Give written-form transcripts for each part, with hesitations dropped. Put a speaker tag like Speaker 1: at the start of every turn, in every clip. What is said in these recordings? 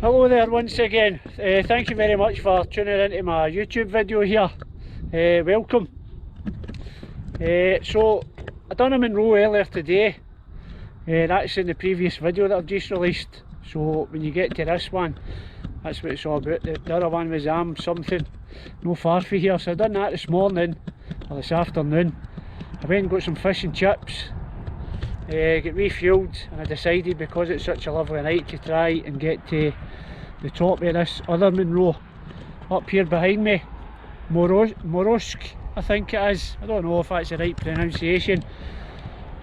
Speaker 1: Hello there once again. Thank you very much for tuning into my YouTube video here. Welcome. So I done a Munro earlier today. That's in the previous video that I've just released. So when you get to this one, that's what it's all about. The other one was something no far from here. So I done that this morning or this afternoon. I went and got some fish and chips. Get refueled, and I decided because it's such a lovely night to try and get to the top of this other Munro up here behind me. Moruisg, I think it is. I don't know if that's the right pronunciation,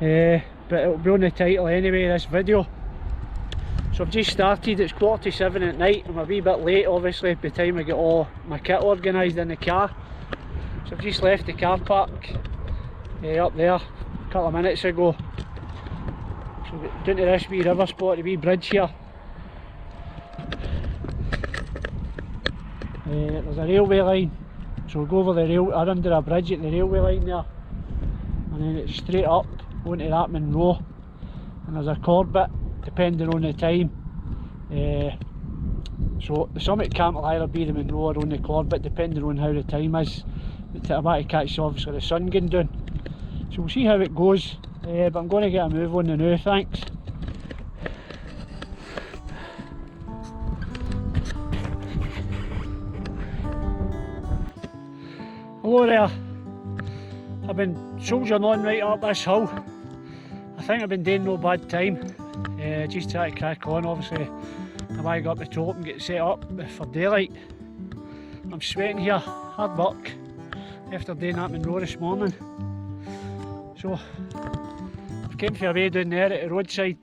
Speaker 1: but it'll be on the title anyway, this video. So I've just started. It's 7:15 at night. I'm a wee bit late obviously by the time I get all my kit organised in the car. So I've just left the car park up there a couple of minutes ago. So down to this wee river spot, the wee bridge here. There's a railway line, so we'll go over the rail, or under a bridge at the railway line there, and then it's straight up onto that Munro, and there's a corbett depending on the time. So the summit camp will either be the Munro or on the corbett depending on how the time is. But I want to catch obviously the sun going down, so we'll see how it goes. But I'm going to get a move on the now, thanks. Hello there. I've been soldiering on right up this hill. I think I've been doing no bad time. Just try to crack on obviously. I want to go up the top and get set up for daylight. I'm sweating here, hard work after doing that Munro this morning. So I've came for a way down there at the roadside,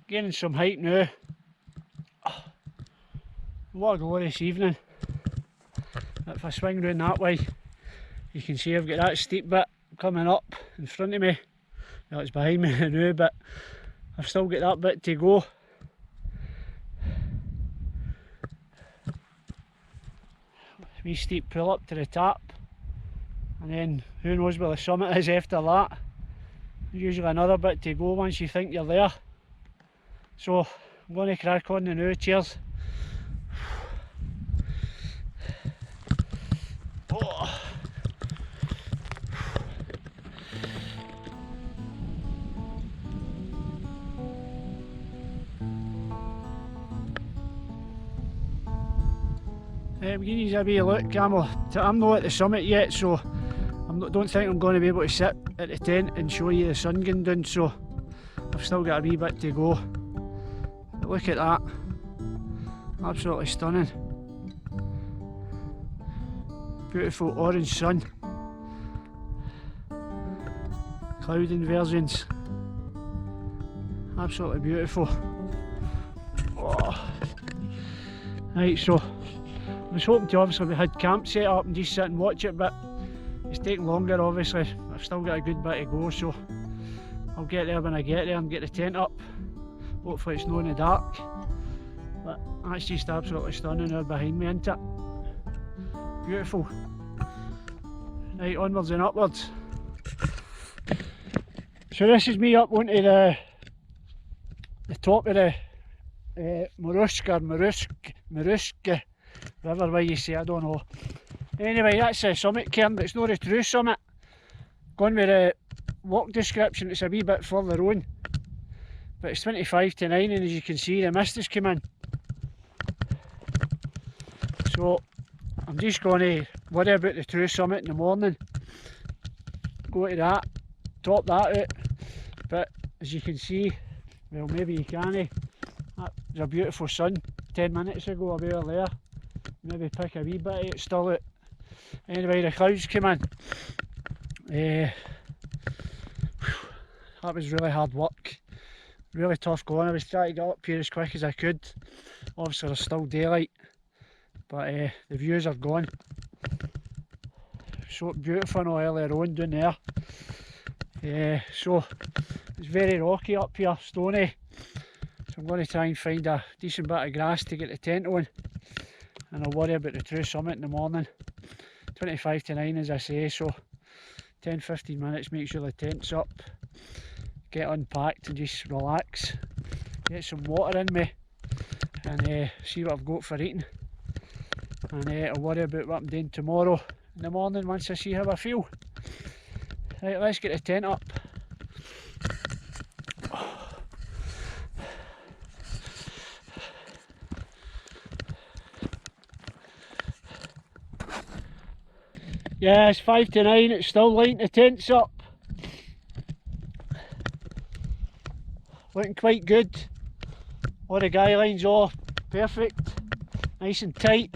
Speaker 1: gaining some height now. What a glorious evening. If I swing round that way, you can see I've got that steep bit coming up in front of me. Well, it's behind me now, but I've still got that bit to go. Wee steep pull up to the top, and then who knows where the summit is after that. There's usually another bit to go once you think you're there. So I'm going to crack on the now. Cheers. Oh. I'm giving you a wee look, Camel. I'm not at the summit yet, so don't think I'm going to be able to sit at the tent and show you the sun going down, so I've still got a wee bit to go. But look at that, absolutely stunning. Beautiful orange sun, cloud inversions, absolutely beautiful. Oh. Right, so I was hoping to obviously we had camp set up and just sit and watch it, but it's taking longer obviously. I've still got a good bit to go, so I'll get there when I get there and get the tent up. Hopefully it's not in the dark, but that's just absolutely stunning there behind me, isn't it? Beautiful. Right, onwards and upwards. So this is me up onto the top of the Moruisg or Moruisg, whatever way you say, I don't know. Anyway, that's the summit cairn, but it's not the true summit. Going with the walk description, it's a wee bit further on, but it's 25 to 9, and as you can see the mist has come in. So I'm just going to worry about the true summit in the morning, go to that, top that out. But as you can see, well, maybe you can't, there's a beautiful sun 10 minutes ago away there. Maybe pick a wee bit of it, still out. Anyway, the clouds came in. That was really hard work, really tough going. I was trying to get up here as quick as I could. Obviously there's still daylight, but the views are gone. So beautiful no earlier on down there. So it's very rocky up here, stony. So I'm going to try and find a decent bit of grass to get the tent on, and I'll worry about the true summit in the morning. 25 to 9 as I say, so 10-15 minutes, make sure the tent's up, get unpacked and just relax. get some water in me, and see what I've got for eating, and I'll worry about what I'm doing tomorrow in the morning once I see how I feel. Right, let's get the tent up. Yeah, it's 5 to 9, it's still lighting the tents up. Looking quite good. All the guy lines are perfect, nice and tight.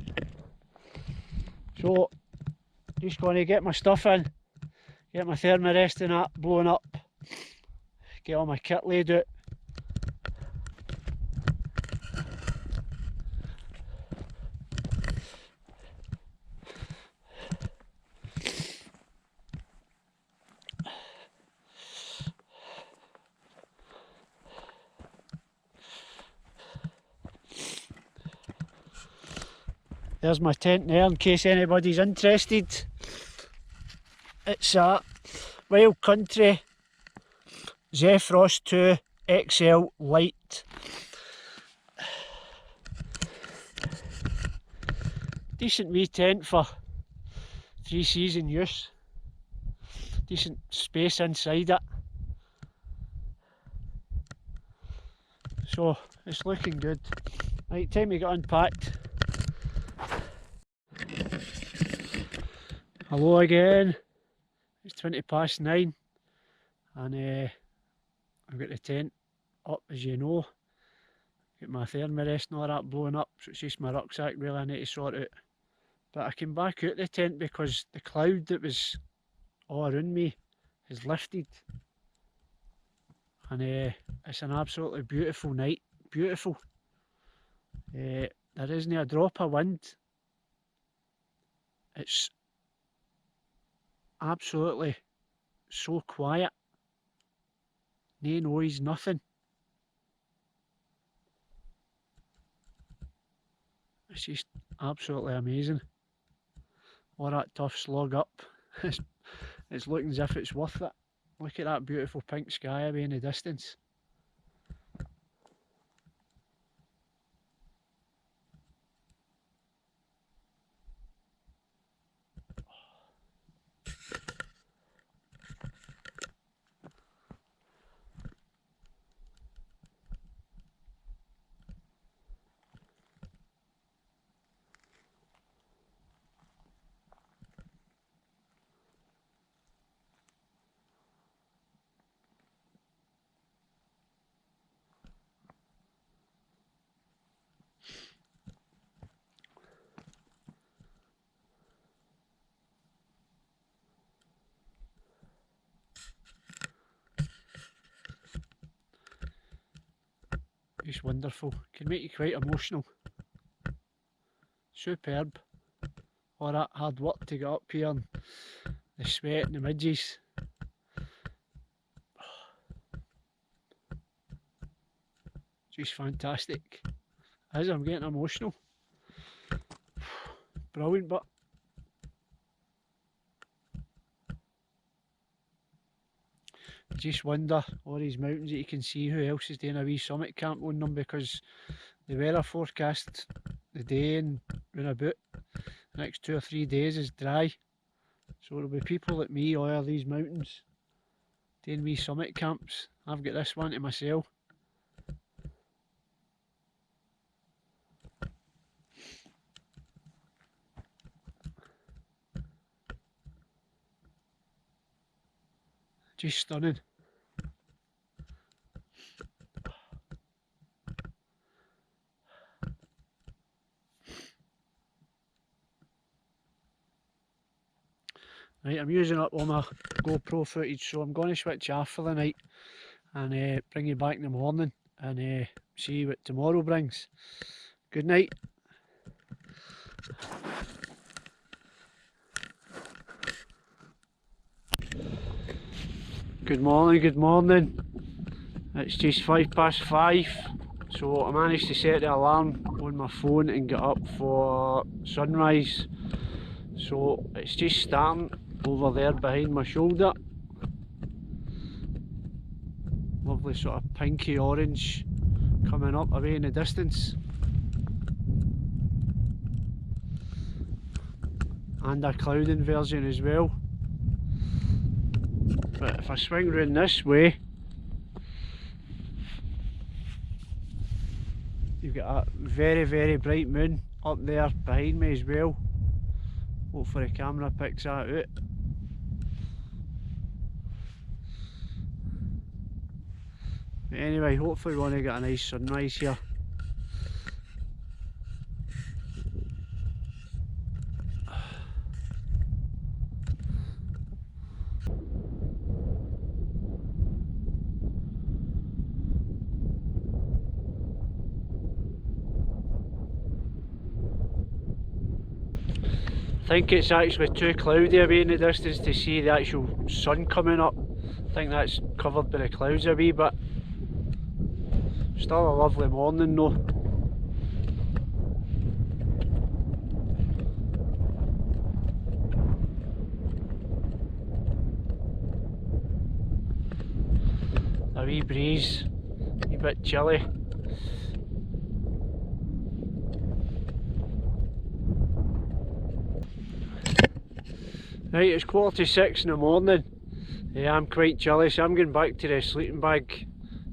Speaker 1: So, just going to get my stuff in, get my thermarest and that blown up, get all my kit laid out. There's my tent there in case anybody's interested. It's a Wild Country Zephyros 2 XL Light. Decent wee tent for 3-season use. Decent space inside it. So it's looking good. Right, time to get unpacked. Hello again, it's 20 past 9 and I've got the tent up, as you know. Got my thermarest and all that blown up, so it's just my rucksack really I need to sort out. But I came back out the tent because the cloud that was all around me has lifted, and it's an absolutely beautiful night, beautiful. There isn't a drop of wind. It's absolutely so quiet, no noise, nothing. It's just absolutely amazing. All that tough slog up, it's looking as if it's worth it. Look at that beautiful pink sky away in the distance. Just wonderful, can make you quite emotional. Superb. All that hard work to get up here and the sweat and the midges. Just fantastic. As I'm getting emotional. Brilliant, but just wonder, all these mountains that you can see, who else is doing a wee summit camp on them, because the weather forecast the day and round about the next 2 or 3 days is dry. So there'll be people like me all these mountains doing wee summit camps. I've got this one to myself. Just stunning. Right, I'm using up all my GoPro footage, so I'm going to switch off for the night and bring you back in the morning and see what tomorrow brings. Good night. Good morning, good morning. It's just 5:05, so I managed to set the alarm on my phone and get up for sunrise. So it's just starting over there behind my shoulder. Lovely sort of pinky orange coming up away in the distance. And a cloud inversion as well. But if I swing round this way, you've got a very, very bright moon up there behind me as well. Hopefully the camera picks that out. But anyway, hopefully we're going to get a nice sunrise here. I think it's actually too cloudy away in the distance to see the actual sun coming up. I think that's covered by the clouds a wee bit. Still a lovely morning though. A wee breeze, a wee bit chilly. Right, it's 6:15 in the morning. Yeah, I'm quite chilly, so I'm going back to the sleeping bag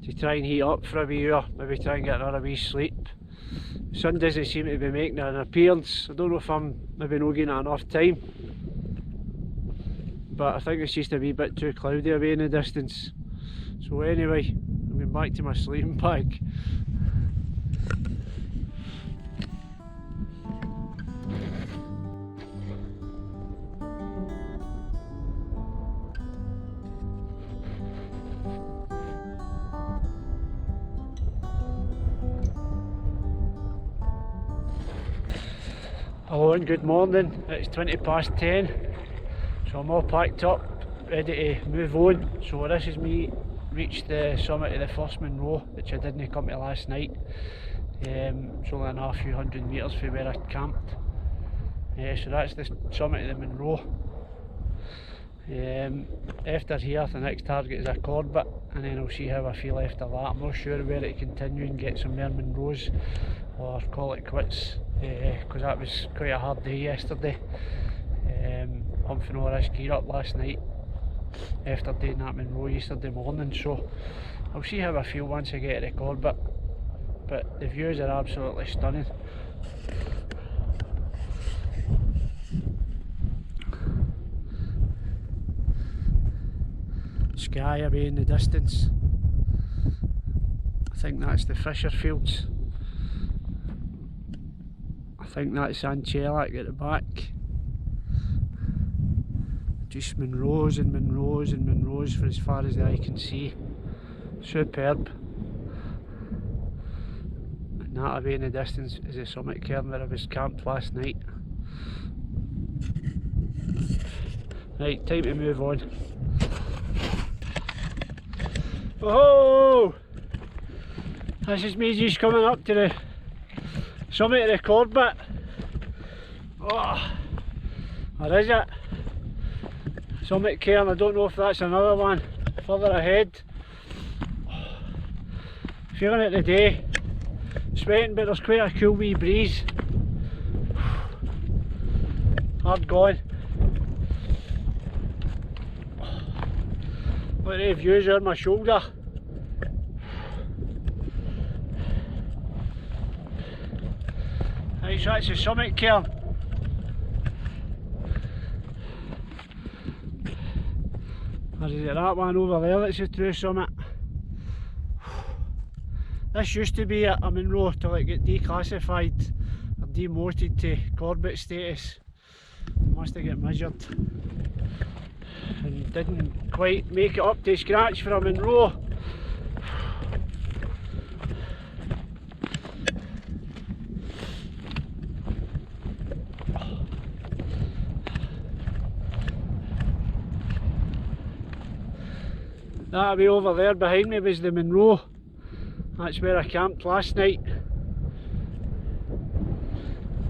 Speaker 1: to try and heat up for a wee hour, maybe try and get another wee sleep. The sun doesn't seem to be making an appearance. I don't know if I'm maybe not getting enough time, but I think it's just a wee bit too cloudy away in the distance. So anyway, I'm going back to my sleeping bag. Hello and good morning, it's 10:20, so I'm all packed up, ready to move on. So this is me reached the summit of the first Munros, which I didn't come to last night. It's only a few hundred metres from where I camped. So that's the summit of the Munros. After here, the next target is a Corbett, and then I'll see how I feel after that. I'm not sure whether to continue and get some more Munros or call it quits, because that was quite a hard day yesterday. Humping all this gear up last night after doing that Munro yesterday morning, so I'll see how I feel once I get to the Corbett. But the views are absolutely stunning. Sky away in the distance. I think that's the Fisher Fields. I think that's Anchelac at the back. Just Munros and Munros and Munros for as far as the eye can see. Superb. And that away in the distance is the summit cairn where I was camped last night. Right, time to move on. Oh! This is me just coming up to the summit of the Corbett. Oh, or is it? Summit cairn, I don't know if that's another one further ahead. Feeling it today, sweating, but there's quite a cool wee breeze. Hard going. Look at the views over my shoulder. Right, so that's the summit cairn. Or is it that one over there that's the true summit? This used to be a Munro till it got declassified or demoted to Corbett status. Must have got measured and didn't quite make it up to scratch for a Munro. That way over there behind me was the Munro. That's where I camped last night.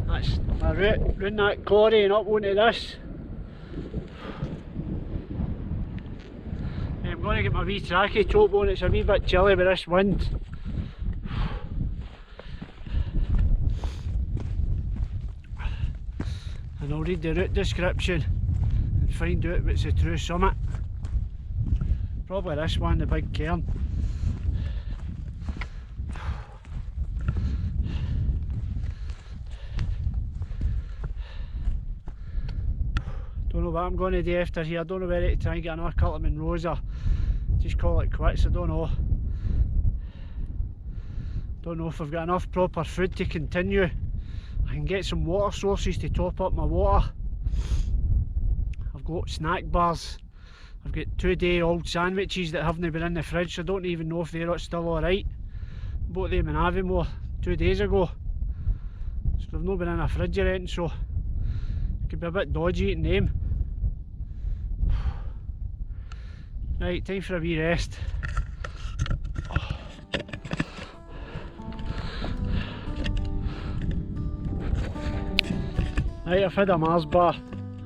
Speaker 1: That's my route round that quarry and up onto this. I'm going to get my wee tracky top on, it's a wee bit chilly with this wind. I'll read the route description and find out what's the true summit. Probably this one, the big cairn. Don't know what I'm going to do after here. I don't know whether to try and get another couple of Munros or just call it quits. I don't know. Don't know if I've got enough proper food to continue. I can get some water sources to top up my water. I've got snack bars. I've got 2-day-old sandwiches that haven't been in the fridge, so I don't even know if they're still alright. Bought them in Avonmore 2 days ago, so they've not been in a fridge or anything, so it could be a bit dodgy eating them. Right, time for a wee rest. Right, I've had a Mars bar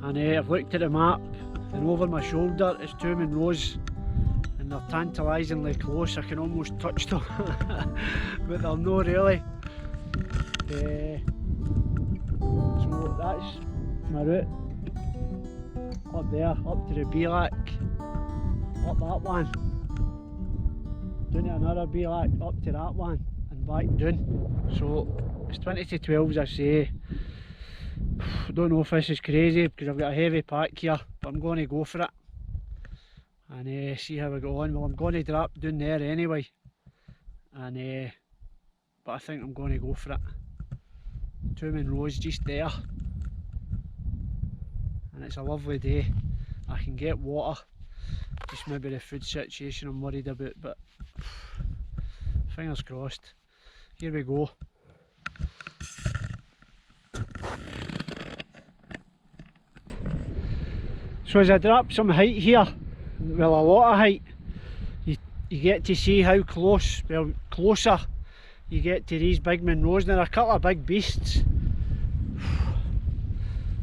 Speaker 1: and I've looked at the map, and over my shoulder is 2 Munros, and they're tantalisingly close. I can almost touch them but they're not really. So that's my route up there, up to the Bielak, up that one, down to another Bielak, up to that one and back down. So it's 20 to 12 as I say. I don't know if this is crazy because I've got a heavy pack here, but I'm going to go for it and see how I go on. Well, I'm going to drop down there anyway, and but I think I'm going to go for it. 2 Munros just there, and it's a lovely day. I can get water, just maybe the food situation I'm worried about, but fingers crossed. Here we go. So as I drop some height here, well, a lot of height, you get to see how close, well, closer you get to these big Munros. Now, they're a couple of big beasts.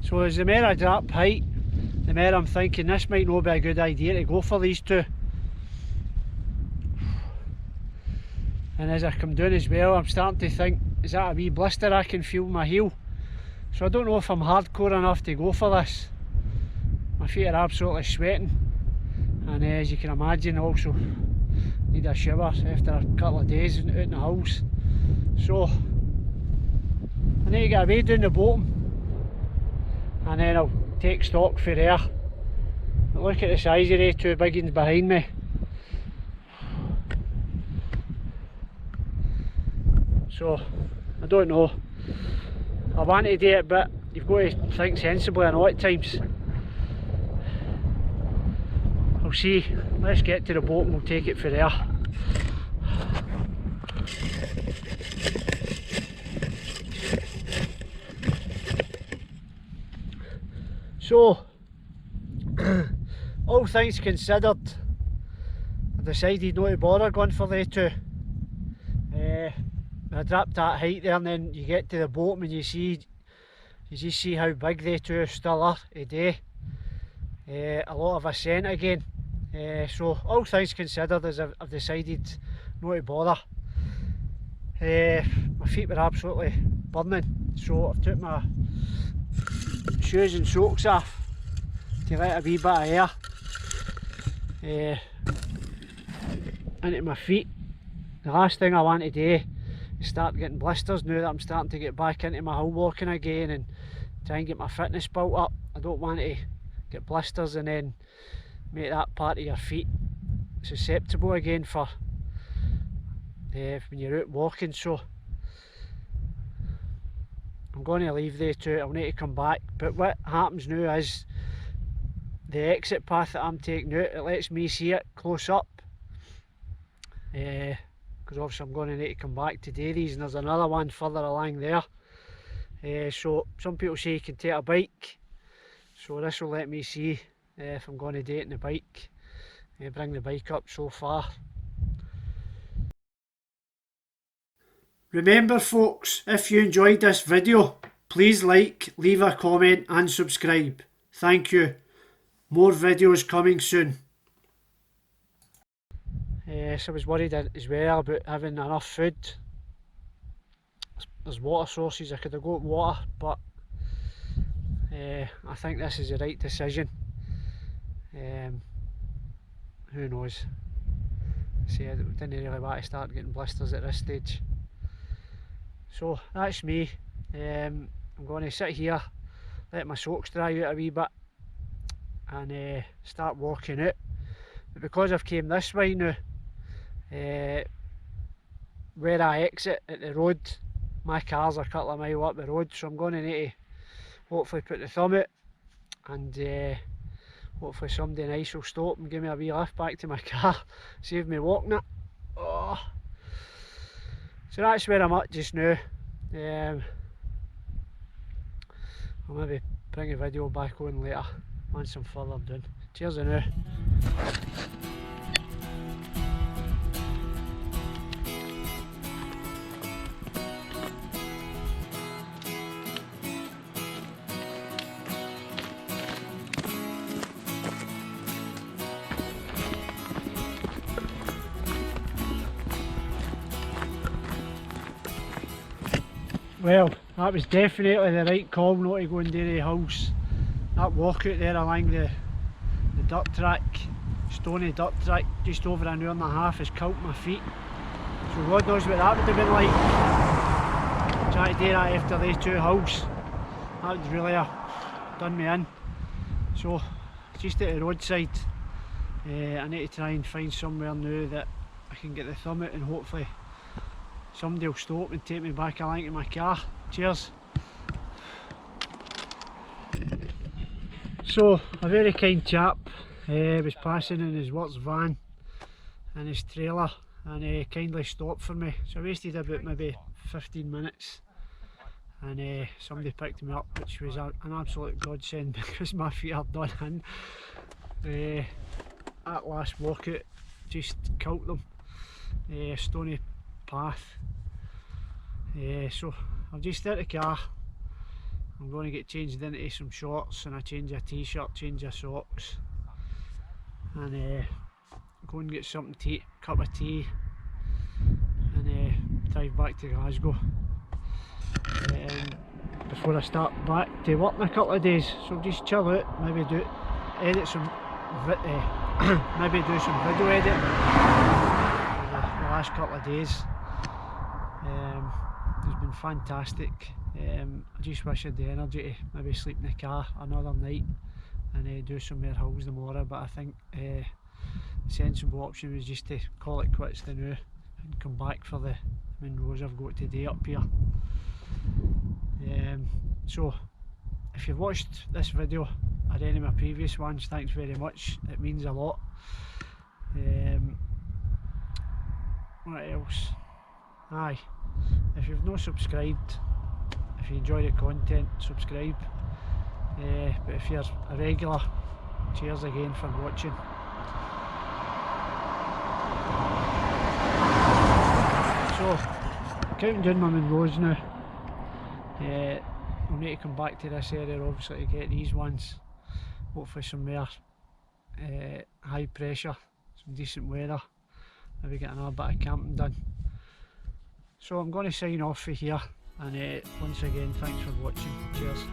Speaker 1: So as the more I drop height, the more I'm thinking this might not be a good idea to go for these two. And as I come down as well, I'm starting to think, is that a wee blister I can feel my heel? So I don't know if I'm hardcore enough to go for this. My feet are absolutely sweating, and as you can imagine, also need a shower after a couple of days out in the hills. So I need to get away down the bottom, and then I'll take stock for there. But look at the size of these 2 big ones behind me. So I don't know. I want to do it, but you've got to think sensibly, I know, at times. I'll see. Let's get to the boat and we'll take it for there. So, all things considered, I decided not to bother going for the 2. I dropped that height there, and then you get to the bottom and you just see how big they 2 still are today. A lot of ascent again. So all things considered, as I've decided not to bother. My feet were absolutely burning, so I've took my shoes and socks off to let a wee bit of air into my feet. The last thing I want to do is start getting blisters now that I'm starting to get back into my hill walking again and try and get my fitness built up. I don't want to get blisters and then make that part of your feet susceptible again for when you're out walking. So I'm going to leave the 2. I'll need to come back, but what happens now is the exit path that I'm taking out, it lets me see it close up, because obviously I'm going to need to come back to do these, and there's another one further along there. So some people say you can take a bike, so this will let me see if I'm going to do it in the bike, bring the bike up so far. Remember folks, if you enjoyed this video, please like, leave a comment and subscribe. Thank you. More videos coming soon. So I was worried as well about having enough food. There's water sources, I could have got water, but I think this is the right decision. Who knows? See, I didn't really want to start getting blisters at this stage. So that's me. I'm going to sit here, let my socks dry out a wee bit, and start walking out. But because I've came this way now, where I exit at the road, my car's a couple of miles up the road, so I'm going to need to hopefully put the thumb out, and hopefully somebody nice will stop and give me a wee lift back to my car, save me walking it. Oh. So that's where I'm at just now. I'll maybe bring a video back on later once I'm further down. Cheers now. Well, that was definitely the right call not to go and do the hills. That walk out there along the dirt track, stony dirt track, just over an hour and a half has killed my feet. So God knows what that would have been like. Trying to do that after these 2 hills, that would really have done me in. So just at the roadside, I need to try and find somewhere now that I can get the thumb out, and hopefully somebody will stop and take me back along to my car. Cheers. So a very kind chap was passing in his work's van and his trailer, and kindly stopped for me. So I wasted about maybe 15 minutes, and somebody picked me up, which was an absolute godsend because my feet are done in. That last walkout just killed them. Stony path. So I'll just start the car. I'm going to get changed into some shorts and a change of t-shirt, change of socks, and go and get something to eat, cup of tea, and drive back to Glasgow before I start back to work in a couple of days. So just chill out, maybe edit some maybe do some video editing the last couple of days. It's been fantastic. I just wish I had the energy to maybe sleep in the car another night and do some more hills tomorrow, but I think the sensible option was just to call it quits the now and come back for the Munros I've got today up here. So if you've watched this video or any of my previous ones, thanks very much, it means a lot. What else? Aye, if you've not subscribed, if you enjoy the content, subscribe. But if you're a regular, cheers again for watching. So, counting down my Munros now. I'll need to come back to this area obviously to get these ones. Hopefully some more high pressure, some decent weather, maybe get another bit of camping done. So I'm going to sign off for here, and once again thanks for watching. Cheers.